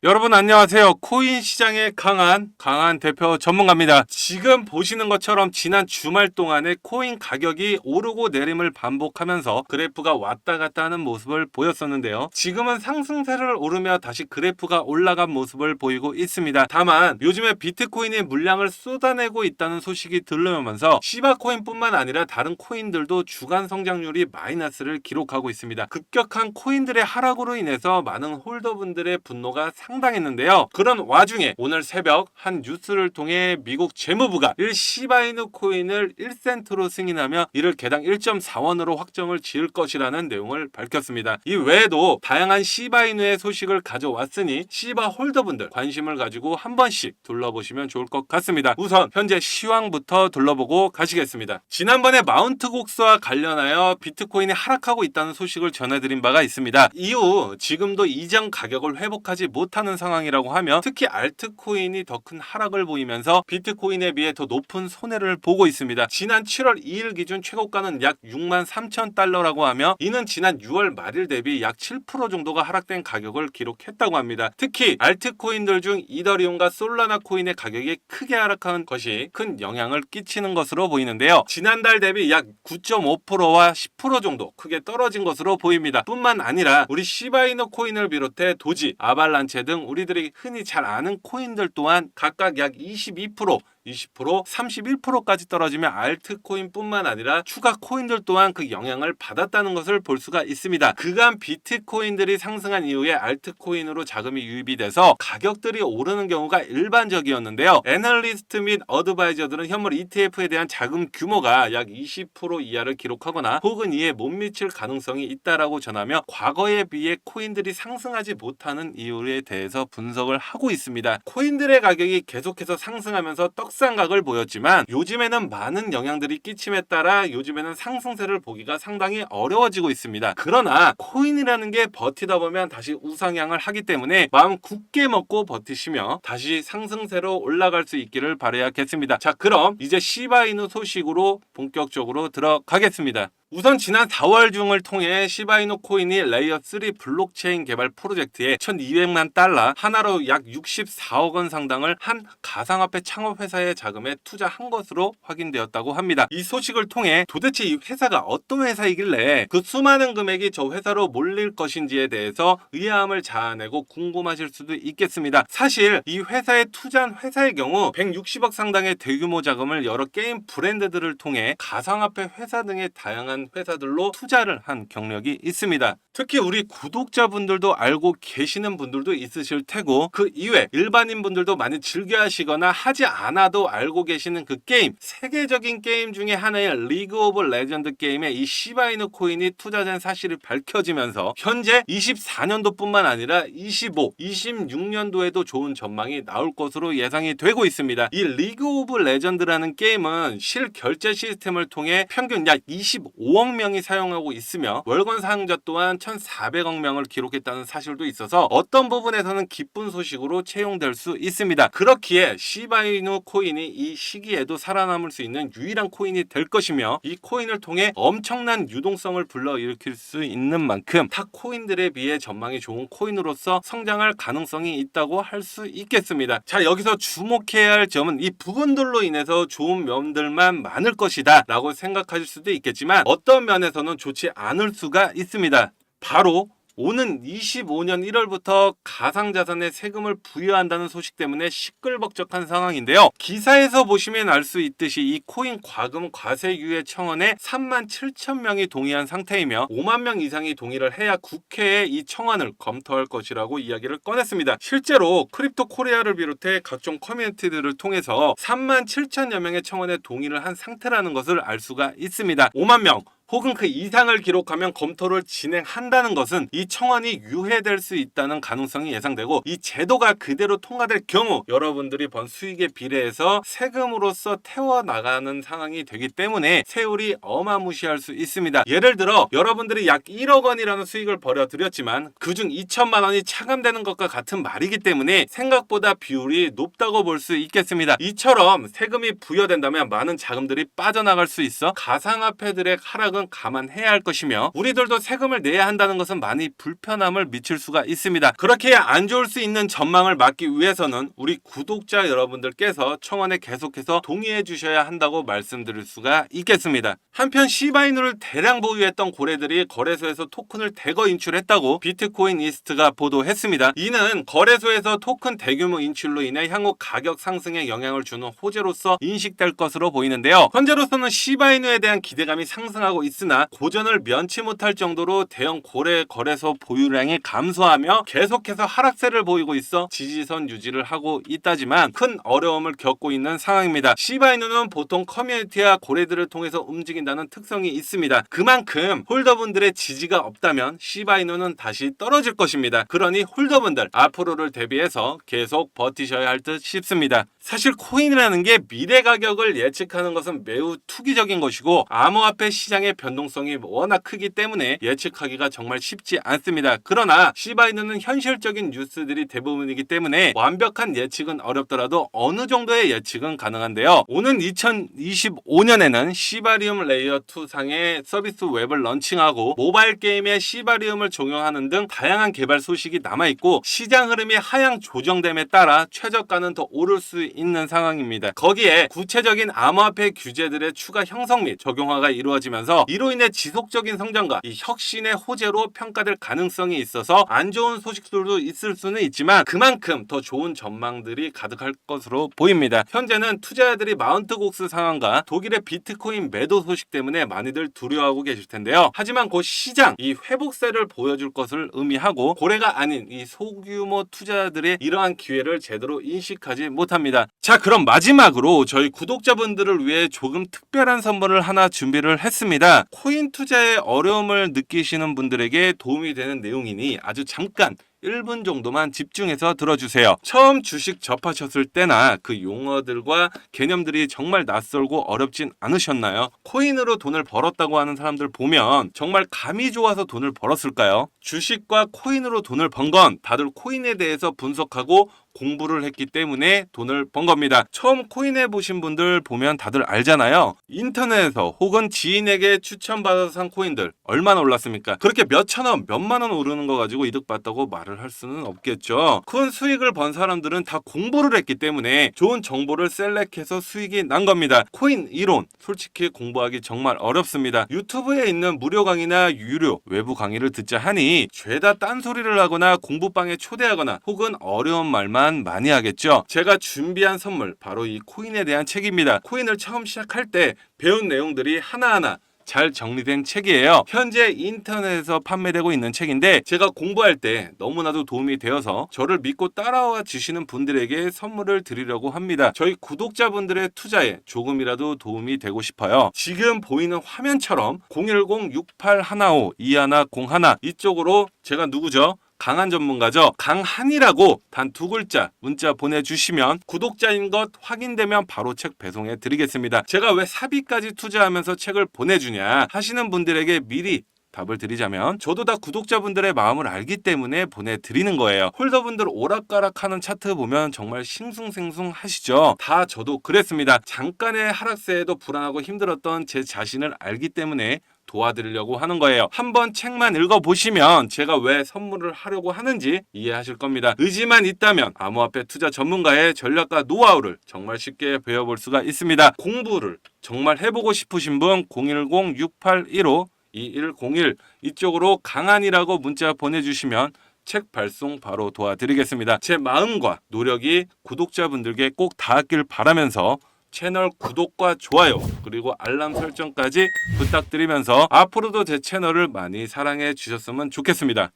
여러분 안녕하세요. 코인 시장의 강한 대표 전문가입니다. 지금 보시는 것처럼 지난 주말 동안에 코인 가격이 오르고 내림을 반복하면서 그래프가 왔다 갔다 하는 모습을 보였었는데요. 지금은 상승세를 오르며 다시 그래프가 올라간 모습을 보이고 있습니다. 다만 요즘에 비트코인이 물량을 쏟아내고 있다는 소식이 들려오면서 시바코인뿐만 아니라 다른 코인들도 주간 성장률이 마이너스를 기록하고 있습니다. 급격한 코인들의 하락으로 인해서 많은 홀더분들의 분노가 상당했는데요. 그런 와중에 오늘 새벽 한 뉴스를 통해 미국 재무부가 시바이누 코인을 1센트로 승인하며 이를 개당 1.4원으로 확정을 지을 것이라는 내용을 밝혔습니다. 이 외에도 다양한 시바이누의 소식을 가져왔으니 시바 홀더분들 관심을 가지고 한 번씩 둘러보시면 좋을 것 같습니다. 우선 현재 시황부터 둘러보고 가시겠습니다. 지난번에 마운트 곡스와 관련하여 비트코인이 하락하고 있다는 소식을 전해드린 바가 있습니다. 이후 지금도 이전 가격을 회복하지 못하는 상황이라고 하며 특히 알트코인이 더 큰 하락을 보이면서 비트코인에 비해 더 높은 손해를 보고 있습니다. 지난 7월 2일 기준 최고가는 약 63,000달러라고 하며 이는 지난 6월 말일 대비 약 7% 정도가 하락된 가격을 기록했다고 합니다. 특히 알트코인들 중 이더리움과 솔라나 코인의 가격이 크게 하락한 것이 큰 영향을 끼치는 것으로 보이는데요. 지난달 대비 약 9.5%와 10% 정도 크게 떨어진 것으로 보입니다. 뿐만 아니라 우리 시바이누 코인을 비롯해 도지, 아발란체 등 우리들이 흔히 잘 아는 코인들 또한 각각 약 22%, 20%, 31%까지 떨어지며 알트코인뿐만 아니라 추가 코인들 또한 그 영향을 받았다는 것을 볼 수가 있습니다. 그간 비트코인들이 상승한 이후에 알트코인으로 자금이 유입이 돼서 가격들이 오르는 경우가 일반적이었는데요. 애널리스트 및 어드바이저들은 현물 ETF에 대한 자금 규모가 약 20% 이하를 기록하거나 혹은 이에 못 미칠 가능성이 있다라고 전하며 과거에 비해 코인들이 상승하지 못하는 이유에 대해서 분석을 하고 있습니다. 코인들의 가격이 계속해서 상승하면서 떡상각을 보였지만 요즘에는 많은 영향들이 끼침에 따라 요즘에는 상승세를 보기가 상당히 어려워지고 있습니다. 그러나 코인이라는 게 버티다 보면 다시 우상향을 하기 때문에 마음 굳게 먹고 버티시며 다시 상승세로 올라갈 수 있기를 바라야겠습니다. 자, 그럼 이제 시바이누 소식으로 본격적으로 들어가겠습니다. 우선 지난 4월 중을 통해 시바이누 코인이 레이어 3 블록체인 개발 프로젝트에 1,200만 달러 하나로 약 64억 원 상당을 한 가상화폐 창업 회사의 자금에 투자한 것으로 확인되었다고 합니다. 이 소식을 통해 도대체 이 회사가 어떤 회사이길래 그 수많은 금액이 저 회사로 몰릴 것인지에 대해서 의아함을 자아내고 궁금하실 수도 있겠습니다. 사실 이 회사에 투자한 회사의 경우 160억 상당의 대규모 자금을 여러 게임 브랜드들을 통해 가상화폐 회사 등의 다양한 회사들로 투자를 한 경력이 있습니다. 특히 우리 구독자분들도 알고 계시는 분들도 있으실 테고 그 이외 일반인 분들도 많이 즐겨 하시거나 하지 않아도 알고 계시는 그 게임, 세계적인 게임 중에 하나의 리그 오브 레전드 게임에 이 시바이누 코인이 투자된 사실이 밝혀지면서 현재 24년도뿐만 아니라 25, 26년도에도 좋은 전망이 나올 것으로 예상이 되고 있습니다. 이 리그 오브 레전드라는 게임은 실결제 시스템을 통해 평균 약 25억 명이 사용하고 있으며 월권 사용자 또한 1,400억 명을 기록했다는 사실도 있어서 어떤 부분에서는 기쁜 소식으로 채용될 수 있습니다. 그렇기에 시바이누 코인이 이 시기에도 살아남을 수 있는 유일한 코인이 될 것이며 이 코인을 통해 엄청난 유동성을 불러일으킬 수 있는 만큼 타 코인들에 비해 전망이 좋은 코인으로서 성장할 가능성이 있다고 할 수 있겠습니다. 자, 여기서 주목해야 할 점은 이 부분들로 인해서 좋은 면들만 많을 것이다 라고 생각하실 수도 있겠지만 어떤 면에서는 좋지 않을 수가 있습니다. 바로 오는 25년 1월부터 가상자산에 세금을 부여한다는 소식 때문에 시끌벅적한 상황인데요. 기사에서 보시면 알 수 있듯이 이 코인 과금 과세 유예 청원에 37,000명이 동의한 상태이며 5만 명 이상이 동의를 해야 국회에 이 청원을 검토할 것이라고 이야기를 꺼냈습니다. 실제로 크립토 코리아를 비롯해 각종 커뮤니티들을 통해서 37,000여 명의 청원에 동의를 한 상태라는 것을 알 수가 있습니다. 5만 명 혹은 그 이상을 기록하면 검토를 진행한다는 것은 이 청원이 유예될 수 있다는 가능성이 예상되고 이 제도가 그대로 통과될 경우 여러분들이 번 수익에 비례해서 세금으로서 태워나가는 상황이 되기 때문에 세율이 어마무시할 수 있습니다. 예를 들어 여러분들이 약 1억 원이라는 수익을 벌여들였지만 그중 2천만 원이 차감되는 것과 같은 말이기 때문에 생각보다 비율이 높다고 볼 수 있겠습니다. 이처럼 세금이 부여된다면 많은 자금들이 빠져나갈 수 있어 가상화폐들의 하락은 부분은 감안해야 할 것이며 우리들도 세금을 내야 한다는 것은 많이 불편함을 미칠 수가 있습니다. 그렇게 안 좋을 수 있는 전망을 막기 위해서는 우리 구독자 여러분들께서 청원에 계속해서 동의해 주셔야 한다고 말씀드릴 수가 있겠습니다. 한편 시바이누를 대량 보유했던 고래들이 거래소에서 토큰을 대거 인출했다고 비트코인 이스트가 보도했습니다. 이는 거래소에서 토큰 대규모 인출로 인해 향후 가격 상승에 영향을 주는 호재로서 인식될 것으로 보이는데요. 현재로서는 시바이누에 대한 기대감이 상승하고 있으나 고전을 면치 못할 정도로 대형 고래 거래소 보유량이 감소하며 계속해서 하락세를 보이고 있어 지지선 유지를 하고 있다지만 큰 어려움을 겪고 있는 상황입니다. 시바이누는 보통 커뮤니티와 고래들을 통해서 움직인다는 특성이 있습니다. 그만큼 홀더분들의 지지가 없다면 시바이누는 다시 떨어질 것입니다. 그러니 홀더분들 앞으로를 대비해서 계속 버티셔야 할 듯 싶습니다. 사실 코인이라는 게 미래 가격을 예측하는 것은 매우 투기적인 것이고 암호화폐 시장의 변동성이 워낙 크기 때문에 예측하기가 정말 쉽지 않습니다. 그러나 시바이누는 현실적인 뉴스들이 대부분이기 때문에 완벽한 예측은 어렵더라도 어느 정도의 예측은 가능한데요. 오는 2025년에는 시바리움 레이어 2 상의 서비스 웹을 런칭하고 모바일 게임에 시바리움을 적용하는 등 다양한 개발 소식이 남아있고 시장 흐름이 하향 조정됨에 따라 최저가는 더 오를 수 있는 상황입니다. 거기에 구체적인 암호화폐 규제들의 추가 형성 및 적용화가 이루어지면서 이로 인해 지속적인 성장과 이 혁신의 호재로 평가될 가능성이 있어서 안 좋은 소식들도 있을 수는 있지만 그만큼 더 좋은 전망들이 가득할 것으로 보입니다. 현재는 투자자들이 마운트 곡스 상황과 독일의 비트코인 매도 소식 때문에 많이들 두려워하고 계실 텐데요. 하지만 곧 시장 이 회복세를 보여줄 것을 의미하고 고래가 아닌 이 소규모 투자자들의 이러한 기회를 제대로 인식하지 못합니다. 자, 그럼 마지막으로 저희 구독자분들을 위해 조금 특별한 선물을 하나 준비를 했습니다. 코인 투자에 어려움을 느끼시는 분들에게 도움이 되는 내용이니 아주 잠깐 1분 정도만 집중해서 들어주세요. 처음 주식 접하셨을 때나 그 용어들과 개념들이 정말 낯설고 어렵진 않으셨나요? 코인으로 돈을 벌었다고 하는 사람들 보면 정말 감이 좋아서 돈을 벌었을까요? 주식과 코인으로 돈을 번 건 다들 코인에 대해서 분석하고 공부를 했기 때문에 돈을 번 겁니다. 처음 코인해 보신 분들 보면 다들 알잖아요. 인터넷에서 혹은 지인에게 추천받아서 산 코인들 얼마나 올랐습니까? 그렇게 몇천 원, 몇만 원 오르는 거 가지고 이득 봤다고 말을 할 수는 없겠죠. 큰 수익을 번 사람들은 다 공부를 했기 때문에 좋은 정보를 셀렉해서 수익이 난 겁니다. 코인 이론 솔직히 공부하기 정말 어렵습니다. 유튜브에 있는 무료 강의나 유료 외부 강의를 듣자 하니 죄다 딴소리를 하거나 공부방에 초대하거나 혹은 어려운 말만 많이 하겠죠. 제가 준비한 선물 바로 이 코인에 대한 책입니다. 코인을 처음 시작할 때 배운 내용들이 하나하나 잘 정리된 책이에요. 현재 인터넷에서 판매되고 있는 책인데 제가 공부할 때 너무나도 도움이 되어서 저를 믿고 따라와 주시는 분들에게 선물을 드리려고 합니다. 저희 구독자분들의 투자에 조금이라도 도움이 되고 싶어요. 지금 보이는 화면처럼 010-6815-2101 이쪽으로 제가 누구죠? 강한 전문가죠. 강한이라고 단 2글자 문자 보내주시면 구독자인 것 확인되면 바로 책 배송해 드리겠습니다. 제가 왜 사비까지 투자하면서 책을 보내주냐 하시는 분들에게 미리 답을 드리자면 저도 다 구독자분들의 마음을 알기 때문에 보내드리는 거예요. 홀더분들 오락가락하는 차트 보면 정말 싱숭생숭 하시죠. 다 저도 그랬습니다. 잠깐의 하락세에도 불안하고 힘들었던 제 자신을 알기 때문에 도와드리려고 하는 거예요. 한번 책만 읽어보시면 제가 왜 선물을 하려고 하는지 이해하실 겁니다. 의지만 있다면 암호화폐 투자 전문가의 전략과 노하우를 정말 쉽게 배워볼 수가 있습니다. 공부를 정말 해보고 싶으신 분 010-6815-2101 이쪽으로 강한이라고 문자 보내주시면 책 발송 바로 도와드리겠습니다. 제 마음과 노력이 구독자분들께 꼭 닿았길 바라면서 채널 구독과 좋아요 그리고 알람 설정까지 부탁드리면서 앞으로도 제 채널을 많이 사랑해 주셨으면 좋겠습니다.